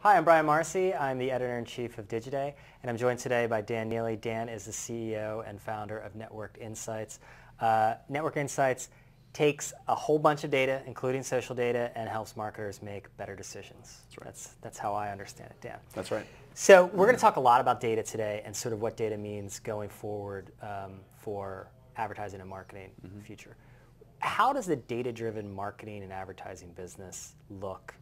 Hi, I'm Brian Morrisey. I'm the editor-in-chief of Digiday, and I'm joined today by Dan Neely. Dan is the CEO and founder of Network Insights. Network Insights takes a whole bunch of data, including social data, and helps marketers make better decisions. That's right. That's how I understand it, Dan. That's right. So we're going to talk a lot about data today and sort of what data means going forward for advertising and marketing in the future. How does the data-driven marketing and advertising business look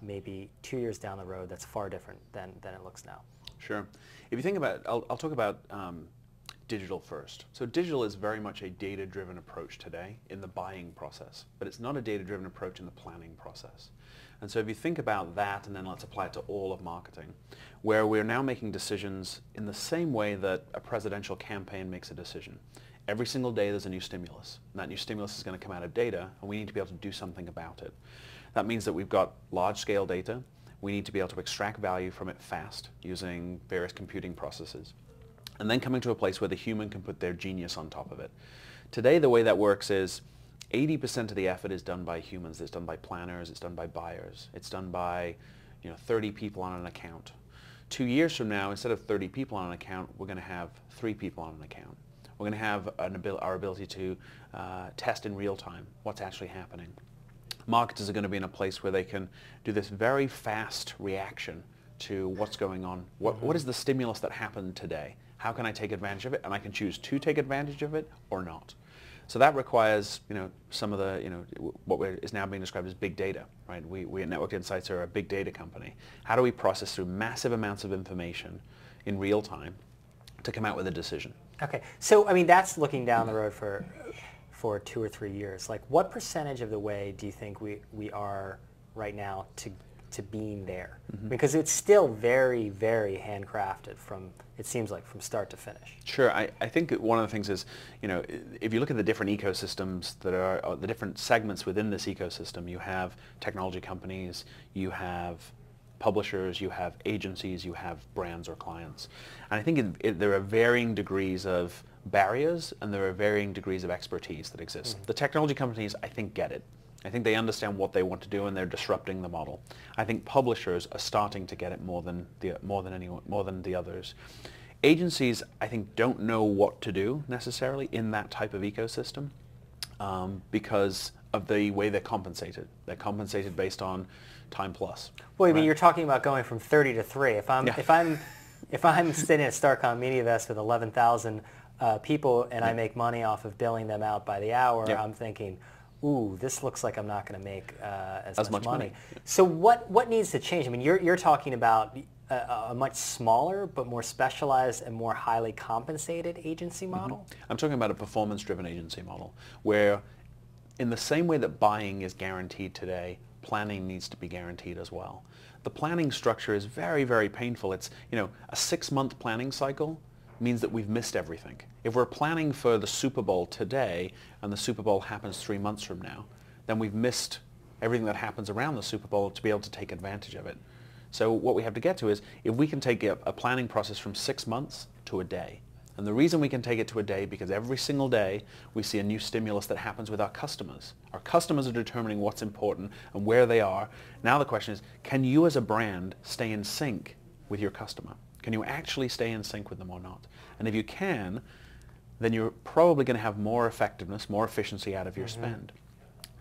maybe 2 years down the road that's far different than it looks now? Sure. If you think about, I'll talk about digital first. So digital is very much a data-driven approach today in the buying process, but it's not a data-driven approach in the planning process. And so if you think about that, and then let's apply it to all of marketing, where we're now making decisions in the same way that a presidential campaign makes a decision. Every single day there's a new stimulus, and that new stimulus is going to come out of data, and we need to be able to do something about it. That means that we've got large-scale data. We need to be able to extract value from it fast using various computing processes, and then coming to a place where the human can put their genius on top of it. Today, the way that works is 80% of the effort is done by humans. It's done by planners. It's done by buyers. It's done by 30 people on an account. 2 years from now, instead of 30 people on an account, we're going to have 3 people on an account. We're going to have our ability to test in real time what's actually happening. Marketers are going to be in a place where they can do this very fast reaction to what's going on. What is the stimulus that happened today? How can I take advantage of it? And I can choose to take advantage of it or not. So that requires, some of the, what is now being described as big data, right? We at Network Insights are a big data company. How do we process through massive amounts of information in real time to come out with a decision? Okay, so that's looking down the road for 2 or 3 years. Like, what percentage of the way do you think we are right now to being there? Because it's still very, very handcrafted it seems like, from start to finish. Sure. I think one of the things is, if you look at the different ecosystems that are, the different segments within this ecosystem, you have technology companies, you have publishers, you have agencies, you have brands or clients. And I think there are varying degrees of barriers and there are varying degrees of expertise that exist. The technology companies, I think, get it. I think they understand what they want to do and they're disrupting the model. I think publishers are starting to get it more than the others. Agencies, I think, don't know what to do necessarily in that type of ecosystem because of the way they're compensated. They're compensated based on time plus. Well, I mean, you're talking about going from 30 to 3. If I'm sitting at Starcom MediaVest with 11,000 people and I make money off of billing them out by the hour, I'm thinking, ooh, this looks like I'm not going to make as much money. So what needs to change? I mean, you're talking about a much smaller but more specialized and more highly compensated agency model? I'm talking about a performance-driven agency model where, in the same way that buying is guaranteed today, planning needs to be guaranteed as well. The planning structure is very, very painful. It's, a 6-month planning cycle means that we've missed everything. If we're planning for the Super Bowl today and the Super Bowl happens 3 months from now, then we've missed everything that happens around the Super Bowl to be able to take advantage of it. So what we have to get to is if we can take a planning process from 6 months to a day. And the reason we can take it to a day because every single day we see a new stimulus that happens with our customers. Our customers are determining what's important and where they are. Now the question is, can you as a brand stay in sync with your customer? Can you actually stay in sync with them or not? And if you can, then you're probably going to have more effectiveness, more efficiency out of your spend.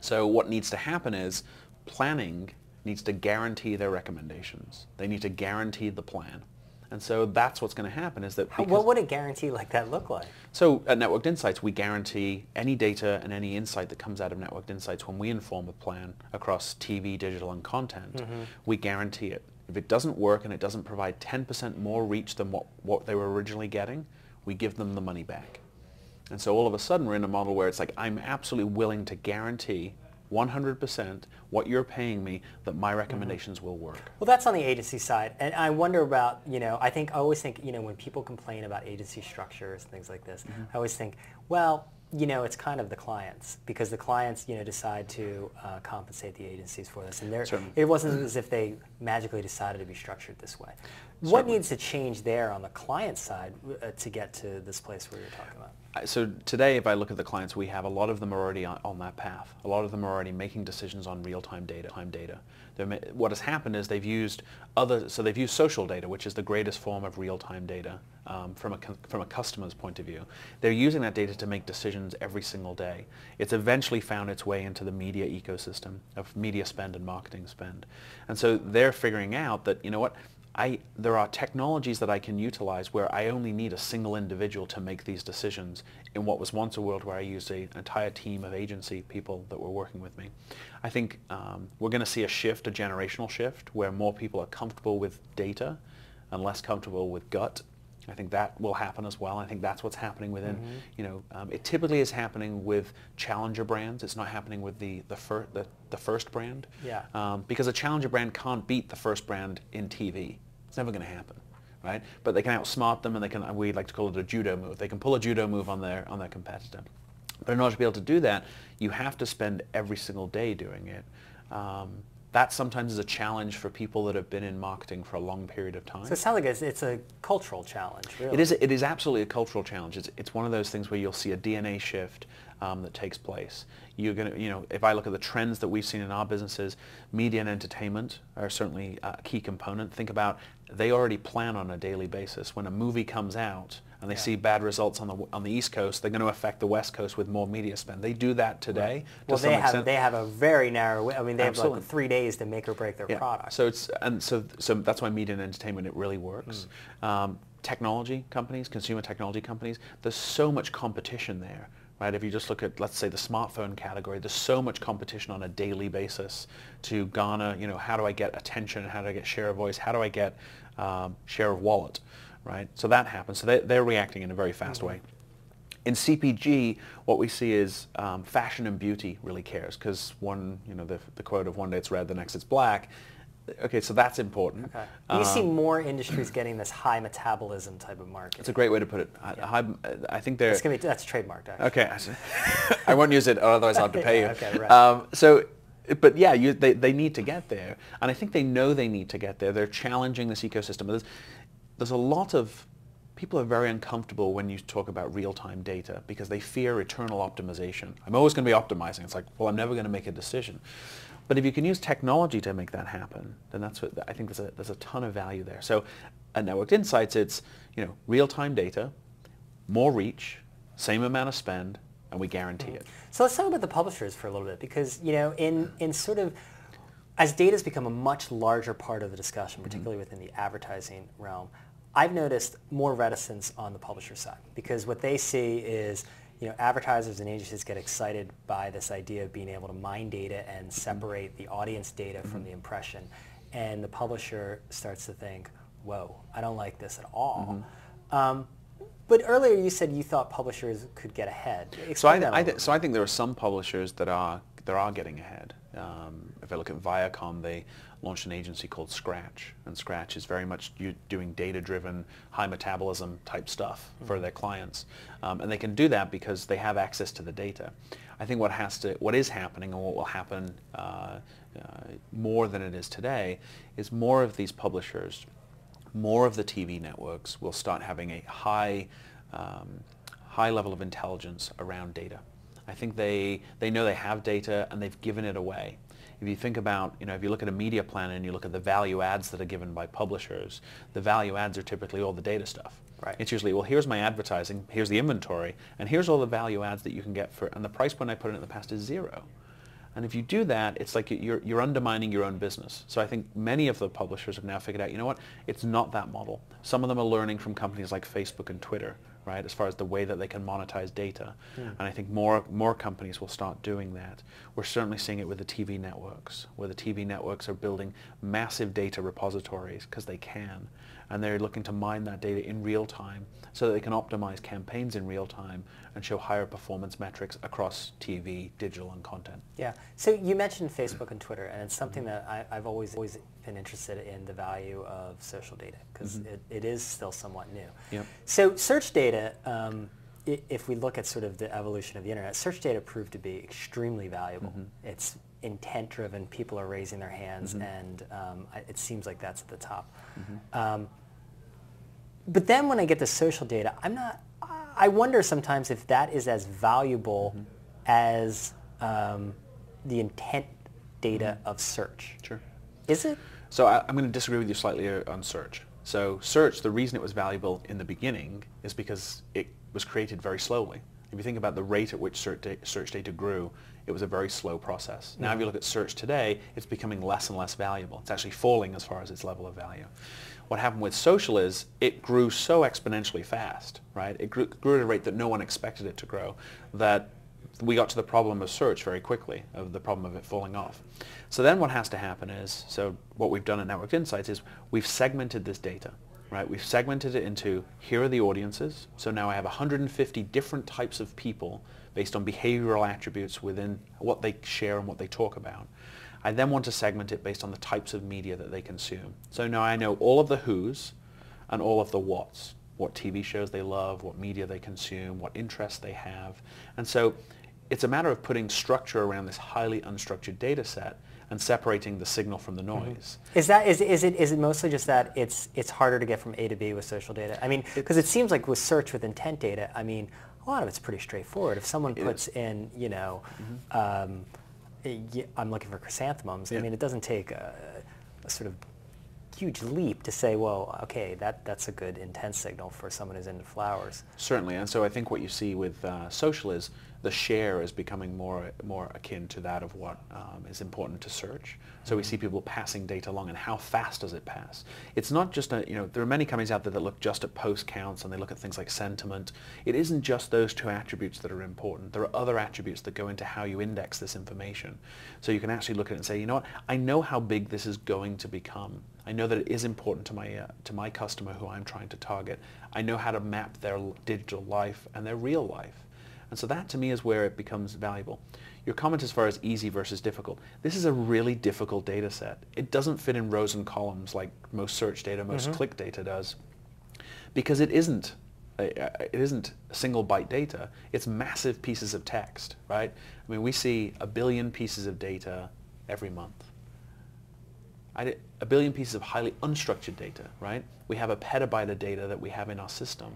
So what needs to happen is planning needs to guarantee their recommendations. They need to guarantee the plan. And so that's what's going to happen is that... What would a guarantee like that look like? So at Networked Insights, we guarantee any data and any insight that comes out of Networked Insights when we inform a plan across TV, digital, and content, we guarantee it. If it doesn't work and it doesn't provide 10% more reach than what they were originally getting, we give them the money back. And so all of a sudden we're in a model where it's like, I'm absolutely willing to guarantee 100% what you're paying me that my recommendations will work. Well, that's on the agency side. And I wonder about, I always think, when people complain about agency structures and things like this, I always think, well, it's kind of the clients, because the clients, decide to compensate the agencies for this. And it wasn't as if they magically decided to be structured this way. What needs to change there on the client side to get to this place where you're talking about? So today, if I look at the clients we have, a lot of them are already on that path. A lot of them are already making decisions on real-time data. What has happened is they've used social data, which is the greatest form of real-time data from a customer's point of view. They're using that data to make decisions every single day. It's eventually found its way into the media ecosystem of media spend and marketing spend. And so they're figuring out that, you know what, there are technologies that I can utilize where I only need a single individual to make these decisions in what was once a world where I used an entire team of agency people that were working with me. I think we're going to see a generational shift, where more people are comfortable with data and less comfortable with gut. I think that will happen as well. I think that's what's happening within, it typically is happening with challenger brands. It's not happening with the first brand. Yeah. Because a challenger brand can't beat the first brand in TV. It's never going to happen, right? But they can outsmart them, and we like to call it a judo move. They can pull a judo move on their competitor. But in order to be able to do that, you have to spend every single day doing it. That sometimes is a challenge for people that have been in marketing for a long period of time. So it sounds like it's a cultural challenge, really. It is absolutely a cultural challenge. It's one of those things where you'll see a DNA shift that takes place. You're going to, if I look at the trends that we've seen in our businesses, media and entertainment are certainly a key component. Think about, they already plan on a daily basis. When a movie comes out and they see bad results on the East Coast, they're going to affect the West Coast with more media spend. They do that today. Well, they have a very narrow. I mean, they have like 3 days to make or break their product. So so that's why media and entertainment, it really works. Technology companies, consumer technology companies, there's so much competition there. Right? If you just look at, let's say, the smartphone category, there's so much competition on a daily basis to garner, how do I get attention, how do I get share of voice, how do I get share of wallet, right? So that happens. So they're reacting in a very fast way. In CPG, what we see is fashion and beauty really cares, because the quote of one day it's red, the next it's black. Okay, so that's important. Okay. You see more industries getting this high metabolism type of market. It's a great way to put it. I think they're... That's trademarked, actually. Okay, I won't use it, otherwise I'll have to pay you. Okay, right. But yeah, they need to get there, and I think they know they need to get there. They're challenging this ecosystem. There's a lot of... People are very uncomfortable when you talk about real-time data because they fear eternal optimization. I'm always going to be optimizing. It's like, well, I'm never going to make a decision. But if you can use technology to make that happen, then that's what I think there's a ton of value there. So at Networked Insights, it's real-time data, more reach, same amount of spend, and we guarantee it. So let's talk about the publishers for a little bit, because in sort of as data's become a much larger part of the discussion, particularly within the advertising realm, I've noticed more reticence on the publisher side, because what they see is advertisers and agencies get excited by this idea of being able to mine data and separate the audience data from the impression. And the publisher starts to think, whoa, I don't like this at all. But earlier you said you thought publishers could get ahead. So I think there are some publishers that are getting ahead. If I look at Viacom, they launched an agency called Scratch, and Scratch is very much doing data-driven, high metabolism type stuff for their clients, and they can do that because they have access to the data. I think what is happening, and what will happen more than it is today, is more of these publishers, more of the TV networks will start having a high level of intelligence around data. I think they know they have data and they've given it away. If you think about, if you look at a media plan and you look at the value adds that are given by publishers, the value adds are typically all the data stuff. Right. It's usually, well, here's my advertising, here's the inventory, and here's all the value adds that you can get and the price point I put in the past is 0. And if you do that, it's like you're undermining your own business. So I think many of the publishers have now figured out, you know what, it's not that model. Some of them are learning from companies like Facebook and Twitter, right, as far as the way that they can monetize data. And I think more companies will start doing that. We're certainly seeing it with the TV networks, where the TV networks are building massive data repositories because they can. And they're looking to mine that data in real time so that they can optimize campaigns in real time and show higher performance metrics across TV, digital, and content. Yeah. So you mentioned Facebook and Twitter, and it's something that I've always been interested in, the value of social data, because it is still somewhat new. Yep. So search data, if we look at sort of the evolution of the internet, search data proved to be extremely valuable. It's intent-driven, people are raising their hands, and it seems like that's at the top. But then when I get the social data, I wonder sometimes if that is as valuable as the intent data of search. Sure. Is it? So I'm going to disagree with you slightly on search. So search, the reason it was valuable in the beginning is because it was created very slowly. If you think about the rate at which search data grew, it was a very slow process. Now if you look at search today, it's becoming less and less valuable. It's actually falling as far as its level of value. What happened with social is it grew so exponentially fast, right? It grew at a rate that no one expected it to grow, that we got to the problem of search very quickly, of the problem of it falling off. So then what has to happen is, so what we've done at Networked Insights is we've segmented this data, right? We've segmented it into, here are the audiences. So now I have 150 different types of people based on behavioral attributes within what they share and what they talk about. I then want to segment it based on the types of media that they consume. So now I know all of the who's and all of the what's, what TV shows they love, what media they consume, what interests they have. And so it's a matter of putting structure around this highly unstructured data set and separating the signal from the noise. Is it mostly just that it's harder to get from A to B with social data? I mean, because it seems like with search with intent data, I mean, a lot of it's pretty straightforward. If someone puts in, you know, I'm looking for chrysanthemums, I mean, it doesn't take a sort of huge leap to say, well, okay, that's a good intent signal for someone who's into flowers. Certainly, and so I think what you see with social is the share is becoming more akin to that of what is important to search. So we see people passing data along, and how fast does it pass? It's not just there are many companies out there that look just at post counts and they look at things like sentiment. It isn't just those two attributes that are important. There are other attributes that go into how you index this information. So you can actually look at it and say, you know what, I know how big this is going to become. I know that it is important to my customer who I'm trying to target. I know how to map their digital life and their real life. And so that to me is where it becomes valuable. Your comment as far as easy versus difficult. This is a really difficult data set. It doesn't fit in rows and columns like most search data, most click data does, because it isn't single byte data. It's massive pieces of text, right? I mean, we see 1 billion pieces of data every month. 1 billion pieces of highly unstructured data, right? We have 1 petabyte of data that we have in our system.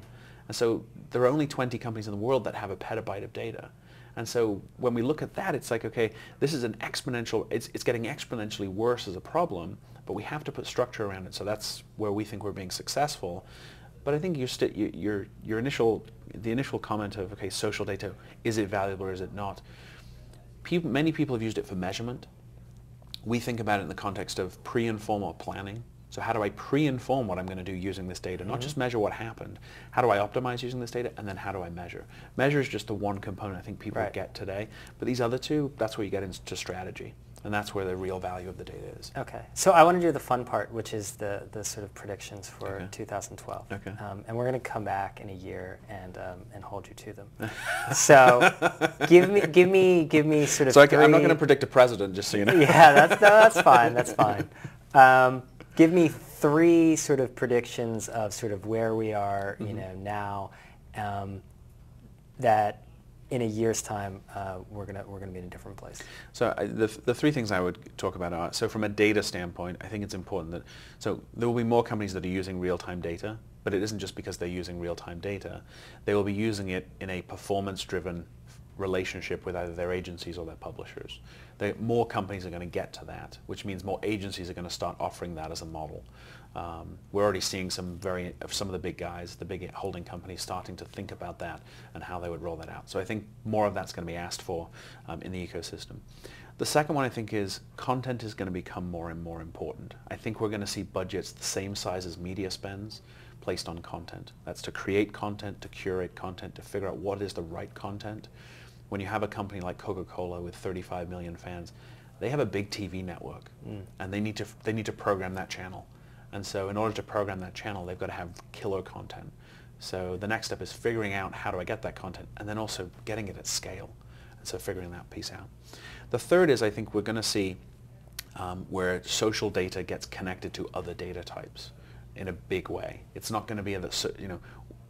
And so there are only 20 companies in the world that have 1 petabyte of data. And so when we look at that, it's like, okay, this is an exponential, it's getting exponentially worse as a problem, but we have to put structure around it. So that's where we think we're being successful. But I think the initial comment of, okay, social data, is it valuable or is it not? Many people have used it for measurement. We think about it in the context of pre-informal planning. So how do I pre-inform what I'm going to do using this data? Not just measure what happened. How do I optimize using this data? And then how do I measure? Measure is just the one component I think people get today. But these other two, that's where you get into strategy. And that's where the real value of the data is. Okay. So I want to do the fun part, which is the sort of predictions for 2012. Okay. And we're going to come back in a year and hold you to them. So give me sort of I'm not going to predict a president, just so you know. Yeah, that's fine. That's fine. Give me 3 sort of predictions of sort of where we are, now, that in a year's time we're gonna be in a different place. So the 3 things I would talk about are, so from a data standpoint, I think it's important that, so there will be more companies that are using real-time data, but it isn't just because they're using real-time data. They will be using it in a performance-driven relationship with either their agencies or their publishers. More companies are going to get to that, which means more agencies are going to start offering that as a model. We're already seeing some of the big guys, the big holding companies, starting to think about that and how they would roll that out. So I think more of that's going to be asked for in the ecosystem. The second one I think is content is going to become more and more important. I think we're going to see budgets the same size as media spends placed on content. That's to create content, to curate content, to figure out what is the right content. When you have a company like Coca-Cola with 35 million fans, they have a big TV network, and they need to program that channel. And so in order to program that channel, they've got to have killer content. So the next step is figuring out how do I get that content, and then also getting it at scale. And so figuring that piece out. The third is I think we're going to see where social data gets connected to other data types in a big way. It's not going to be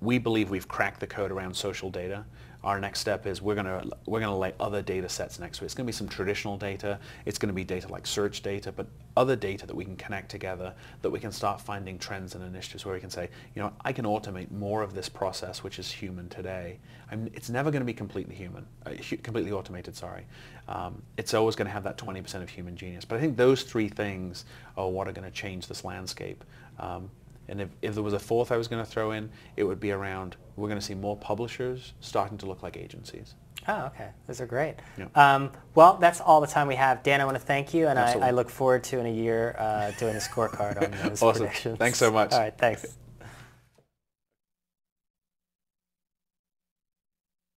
we believe we've cracked the code around social data. our next step is we're gonna lay other data sets next to it. It's going to be some traditional data. It's going to be data like search data, but other data that we can connect together, that we can start finding trends and initiatives where we can say, you know, I can automate more of this process, which is human today. It's never going to be completely human, completely automated. Sorry, it's always going to have that 20% of human genius. But I think those three things are what are going to change this landscape. And if there was a fourth I was going to throw in, it would be around, we're going to see more publishers starting to look like agencies. Oh, okay. Those are great. Yeah. Well, that's all the time we have. Dan, I want to thank you, and I look forward to in a year doing a scorecard on those Awesome. predictions. Thanks so much. All right, thanks.